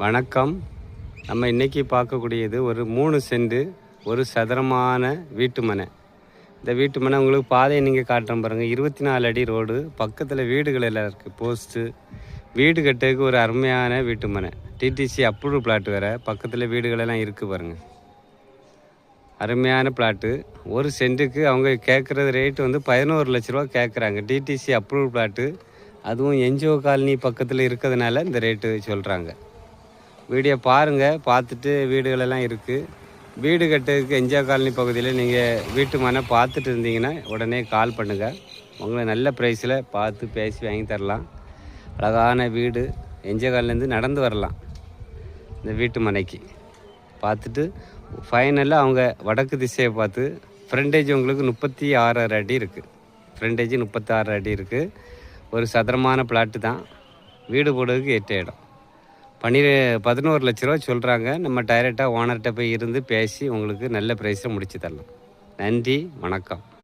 வணக்கம். நம்ம இன்றைக்கி பார்க்கக்கூடியது ஒரு 3 சென்ட் ஒரு சதுரமான வீட்டு மனை. இந்த வீட்டு மனை உங்களுக்கு பாதையை நீங்கள் காட்டுறேன் பாருங்கள். 24 அடி ரோடு, பக்கத்தில் வீடுகள் எல்லாம் இருக்குது, போஸ்ட்டு. வீடு கட்டுறதுக்கு ஒரு அருமையான வீட்டு மனை. டிடிசி அப்ரூவ் பிளாட் வேறு, பக்கத்தில் வீடுகளெல்லாம் இருக்குது பாருங்கள். அருமையான பிளாட்டு. ஒரு சென்ட்டுக்கு அவங்க கேட்குறது ரேட்டு வந்து 11 லட்ச ரூபா கேட்குறாங்க. டிடிசி அப்ரூவ் பிளாட்டு, அதுவும் என்ஜிஓ காலனி பக்கத்தில் இருக்கிறதுனால இந்த ரேட்டு சொல்கிறாங்க. வீடியோ பாருங்கள், பார்த்துட்டு வீடுகளெல்லாம் இருக்குது. வீடு கட்டுறதுக்கு என்ஜிஓ காலனி பகுதியில் நீங்கள் வீட்டு மனை பார்த்துட்டு இருந்தீங்கன்னா உடனே கால் பண்ணுங்கள். உங்களை நல்ல ப்ரைஸில் பார்த்து பேசி வாங்கி தரலாம். அழகான வீடு, என்ஜிஓ காலனிலேருந்து நடந்து வரலாம் இந்த வீட்டு மனைக்கு. பார்த்துட்டு ஃபைனலாக அவங்க வடக்கு திசையை பார்த்து ஃப்ரண்டேஜ் உங்களுக்கு 36 அடி இருக்குது. ஃப்ரண்டேஜ் 36 அடி இருக்குது. ஒரு சதுரமான பிளாட்டு தான். வீடு போடுறதுக்கு ஏற்ற இடம். 11 லட்ச ரூபா சொல்கிறாங்க. நம்ம டைரெக்டாக ஓனர்கிட்ட போய் இருந்து பேசி உங்களுக்கு நல்ல ப்ரைஸில் முடித்து தரலாம். நன்றி, வணக்கம்.